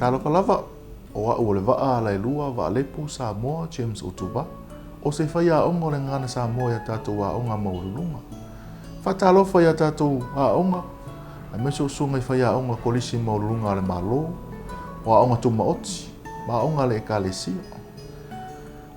Talo ka lava o a'u le va'a lai lua va'alepu Samoa James Utuba o se whaiaonga o le ngana Samoa ia tātou aonga maurulunga. Whatalofa ia tātou aonga ai meso sunga i whaiaonga kolisi maurulunga le malo o aonga tumaoti ma aonga le ekalesia.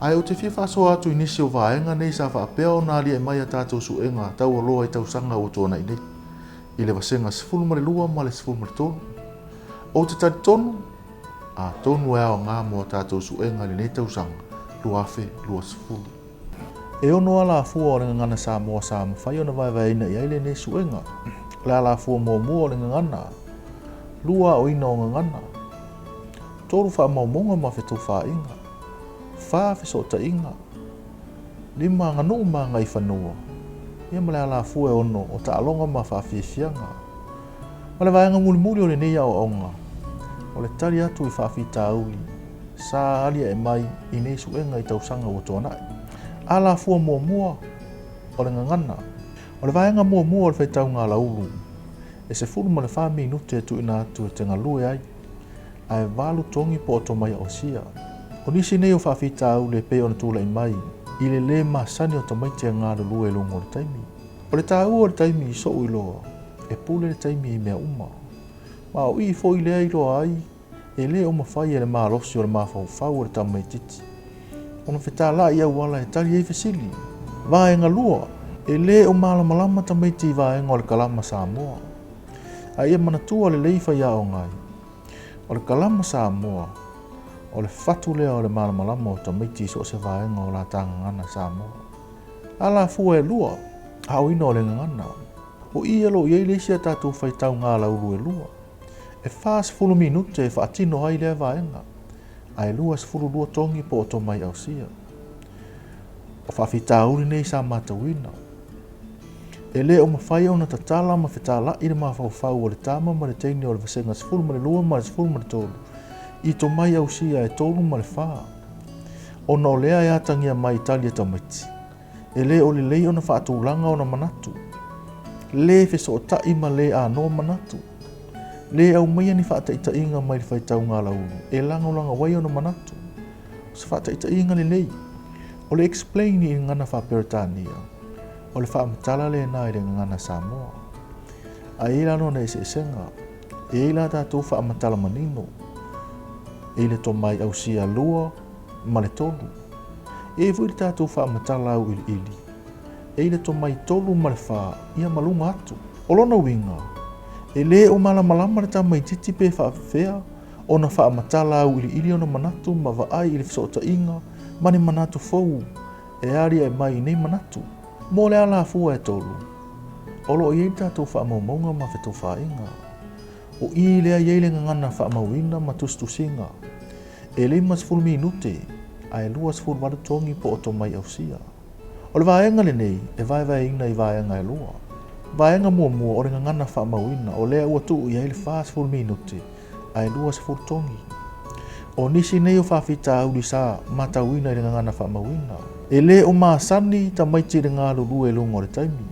Ai o te whiwhaso atu inisi o vaenga nei sa whaapea o nāli e mai a tātou suenga tau o loa i tau sanga o tōna i nei. I le wasenga sifulu mare lua ma le sifulu mare tonu. O te tari tonu, a tonu e ao ngā mo tātou suenga le nei tau sanga, luafe, lua sifulu. E ono ala fua o le ngana Samoa sa mawhai o na vai vai ina i aile nei suenga. Le ala fua mua mua o le ngana, lua o ina o ngana. Toru wha maumonga ma whetu wha inga. Wha whiso ta inga. Lima nganu ma ngai whanua. Ia male ala fua e ono o ta alonga ma wha whiwhianga. Male vaenga muli muli o le nei au onga. O le tari atu i wha whita aui. Sa alia e mai i nei suenga i tausanga o tōnai. Ala fua mua mua o le ngangana. O le vaenga mua mua o le whaitau ngā lauru. E se furu ma le wha minute tu ina atu e te ngalue ai. Ai walu tongi po o tomai o sia. O nisi nei o whawhita au le pe o na tūla i mai, i le masani o tomai te ngā lulu e lungo le taimi. O le tāua o le taimi i so ui loa, e pule le taimi i mea uma. Ma o i fo i lea i loa ai, e le o mawhai e le mālosi o le mawhau o le tamai titi. O na whetā la i au ala e tali e fesili. Vaenga lua, e le o malamalama tamai ti vaenga o le kalama Samoa. A ia manatua le leifa ia o ngai. O le kalama Samoa, o le fatu lea o le malamalama o tamaiti so se vaenga o la tangangana Samoa. Ala fua e lua, hao ina o le ngangana. O i alo i eilesi a tātou whaitau ngā lauru e lua. E whaas fulu minute e whaatino hai lea vaenga. Ai lua se fulu lua tongi po o tomai au sia. O whawhita uri nei sa matawina. E le o mawhai o na tatala ma whetala i le mawhau o le tama ma le teini o le vasenga se fulu ma le lua ma le se fulu ma le tolu. I to mai au sia e tolu ma le whaa. O na o lea e atangia mai Italia tamaiti. E le o le lei o na whaatulanga o na manatu. Le feso o tai ma le no manatu. Le au mai ni whaataita inga mai le whaitau ngā lauru. E langa wai o na manatu. Se whaataita inga le lei. O le explain i ngana whaperitania. O le whaamatala le nā i le ngana Samoa. A e lano na ese esenga. E la tātou whaamatala manino. E le to mai au sia lua ma le tolu. E vui le tātou whaamatala au ili. E le to mai tolu ma le wha ia malunga atu. O lona winga. E le o malamalama le tamai titi pe whaafea. O na whaamatala au ili o na manatu ma vaai i le fisota inga. Mani manatu fau. E aria e mai nei manatu. Mo le ala fua e tolu. O lo i tātou whaamaumaunga ma whetu whainga. O i lea iele ngana whaamauina ma tustusinga. E le mas fulu minute, ai luas fulu wadu tongi po o tomai au sia. O le vaenga le nei, e vai ina i vaenga e lua. Vaenga mua o le ngana whaamauina, o lea ua tuu i aile fast fulu minute, ai luas fulu tongi. O nisi nei o whawhita au li sa matauina i le ngana whaamauina. E le o maasani ta maiti le ngā lulu e lungo le taimi.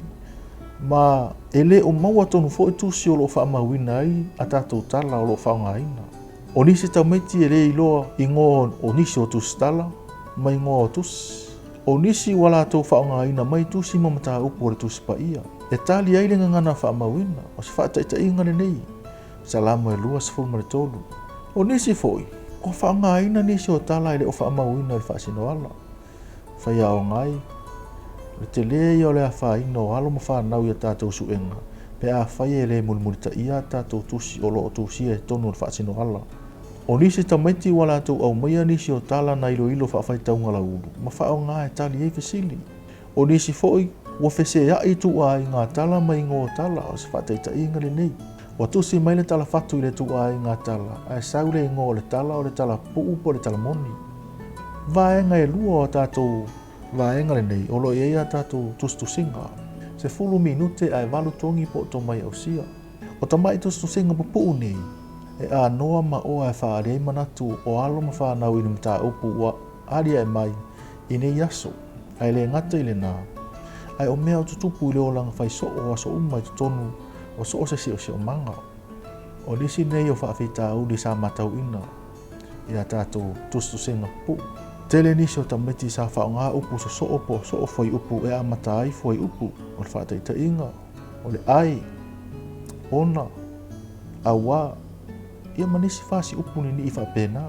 Ma e le o maua tonu fo e tusi o lo whaamauina ai a tātou tala o lo whaongaina. O nisi tau maiti e le iloa i ngō o nisi o tusi tala, mai ngō o tusi. O nisi wala tau whaongaina mai tusi mamata upu o le tusi pa ia. E tali ai le ngana whaamauina, o se whaataita inga le nei. Salamo e lua sifuru ma le tolu. O nisi foi, o whaongaina nisi o tala i le o whaamauina i whaasino ala. Whaia o ngai. Le te lea i o le a whaina o alo ma whanau i a tātou suenga. Pe a whaia e le mulimulita i a tātou tusi o lo o tusi e tonu o whaasino ala. O nisi tamaiti wala tau au maia nisi o tala na ilo whaafai taunga la ulu. Ma whao ngā e tali e fesili. O nisi foi, ua fese a i tu a i ngā tala mai ngō tala o se whaataita i ngale nei. Wa tusi mai le tala whatu i le tu a i ngā tala. A e saule ngō le tala puu po le tala moni. Vaenga e lua o tātou vaenga le nei, o lo e a tātou tustusinga. Se fulu minute ai walu tongi po to mai au sia. O tamai tustusinga pupu nei. E a noa ma o e whaarei manatu o alo ma whanau inu mta upu wa aria e mai i nei yaso. Ai le ngata i le nā. Ai o mea o tutupu i leo langa whai so o aso umai tutonu o so o se si o manga. O nisi nei o whaafitau li sa matau ina. Ia tātou tustu senga pu. Tele nisi o tameti sa whaonga upu so opo so o foi upu e amata ai foi upu. O le whaataita inga. O le ai. Ona. Awa. Ia manisi whaasi upu ni i whaapena.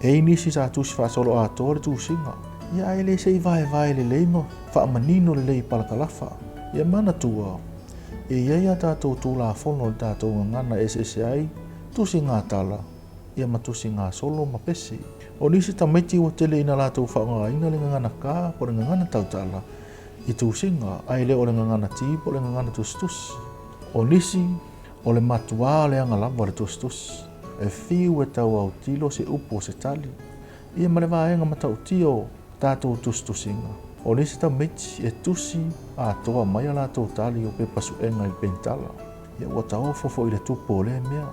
E nisi sa tusi whaasolo a tōre tūsinga. Ia ai le sei vai le leima. Whaamanino le lei palakalafa. Ia mana tua. E ia tātou tūla whono le tātou ngana SSI. Tusi ngā tala. Ia matusi ngā solo ma pesi. O nisi tameti o tele ina lātou whaonga ina le ngana kā po le ngana tautala. I tūsinga ai le o le ngana ti po le ngana tustus. O nisi o le matua le anga lava le tustus. E fiu e tau au tilo se upo se tali. Ia ma le vaenga matau tio tātou tustusinga. O nisi tameti e tusi a toa mai ala tau tali o pe pasuenga i pentala. Ia ua tau fofo i le tupo le mea.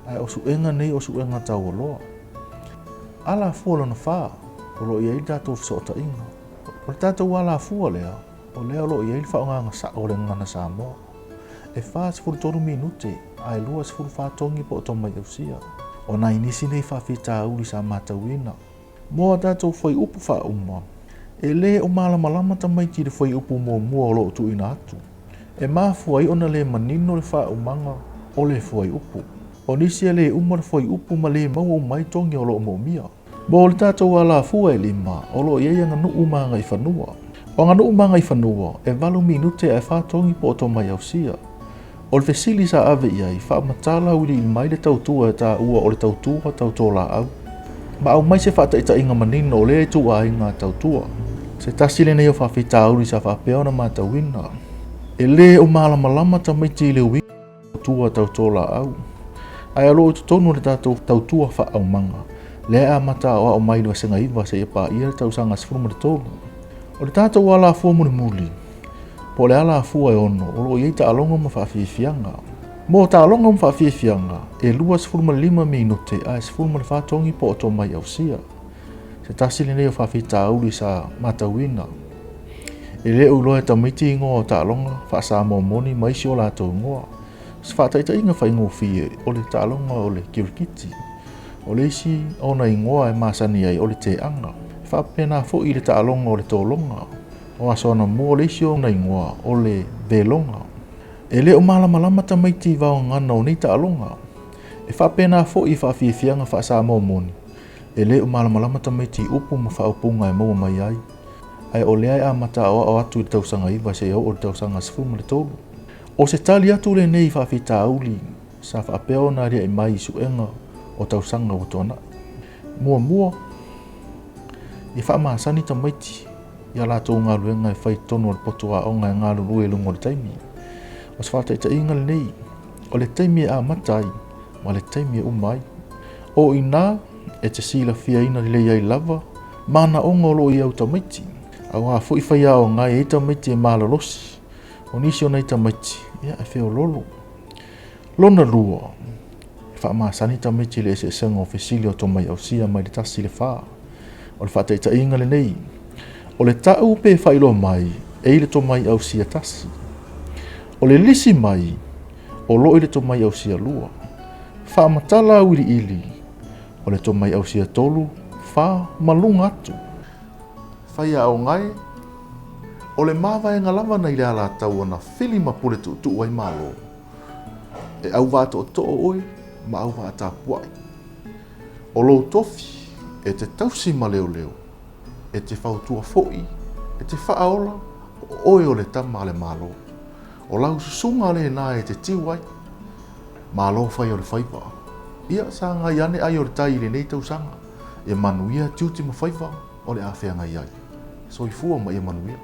Ai o suenga nei o suenga tau oloa. Ala fua lana wha, o lo ia i tātou fisota inga. O le tātou ala fua lea, o lea lo ia i whaonganga sa o le ngana Samoa. E wha sifuru toru minute, ai lua sifuru whatongi po o tomai ausia. O nai nisi nei whawhita uli sa matauina. Moa tātou whai upu wha uma. E le o malamalama tamai ti le whai upu mua o lo tu ina atu. E mafua i ona le manino le wha umanga o le whai upu. O nisi le umar foi upu ma le mau o mai tongi o lo mo mia. Mo le tātou ala fua e lima, o lo ia nga nuu manga i whanua. O nga nuu manga i whanua, e walu minute e whatongi po to mai au sia. O le fesili sa ave iai, wha matala uli i mai le tautua e tā ua o le tautua tautola au. Ma au mai se whata ita inga manino o le e tua inga tautua. Se tasile nei o whawhita uli sa whapeona matawina. E le o malamalama tamaiti le ui tautua tautola au. Ai alo tu tonu le tātou tautua wha au manga. Le a mata o au mai lua senga iwa se e pā ia le tau sanga sifuruma le tolu. O le tātou ala fua muni muli. Po le ala fua e ono, o lo iei ta alonga ma whaafiafianga. Mo ta alonga ma whaafiafianga, e lua sifuruma 5 minute a sifuruma le whatongi po o tō mai au sia. Se tasili nei o whaafita uli sa matawina. E le uloa e tamiti ingoa o ta alonga, whaasa moni maisi o lātou ngoa. Sfataita inga whai ngofie o le tālonga o le kirikiti. O le isi ona ingoa e masani ai o le te anga. Whapena fo i le tālonga o le tōlonga. O asona mua le isi ona ingoa o le velonga. E le o malamalama tamaiti wao ngana o nei tālonga. E whapena fo i whawhiwhianga whaasa moni. E le o malamalama tamaiti upu ma whaupunga e mua mai ai. Ai o le ai a mata o atu i tausanga iwa se o le tausanga sifuma le tōlu. O se tali atu le nei whawhita auli, sa whapeo na rea i mai i suenga o tausanga o tōna. Mua, i whamasani tamaiti, i ala tō ngā luenga i whai tono al potua o ngā ngā lulu e lungo le taimi. O se whataita inga le nei, o le taimi a matai, ma le taimi e umai. O ina, e te sila fia ina le lei ai lava, mana o ngolo i au tamaiti. Au a fui whai ao ngai e tamaiti e malalosi. O nisi o nei tamaiti, ia e wheo lolo. Lona lua, e whaamasani tamaiti le se senga o fesili o tō mai au sia mai le tasi le whaa. O le whataita inga le nei. O le tau pe whailo mai, e i le tō mai au sia tasi. O le lisi mai, o lo i le tō mai au sia lua. Whaamatala au ili. O le tō mai au sia tolu, whaa malunga atu. Whaia au ngai, o le mawa e ngalawa nei le ala tau ana whili mapule tu ai malo. E au wāto o to'o oi, ma au wāta puai. O lou tofi, e te tausi ma leo leo. E te whautua fo'i, e te whaaola, o oi o le tama le malo. O lau susunga le nā e te tiwai, malo whai o le whaipa. Ia sa ngai ane ai o le tai le nei tausanga. E manuia tiuti ma whaipa, o le awhia ngai ai. So i fua ma e manuia.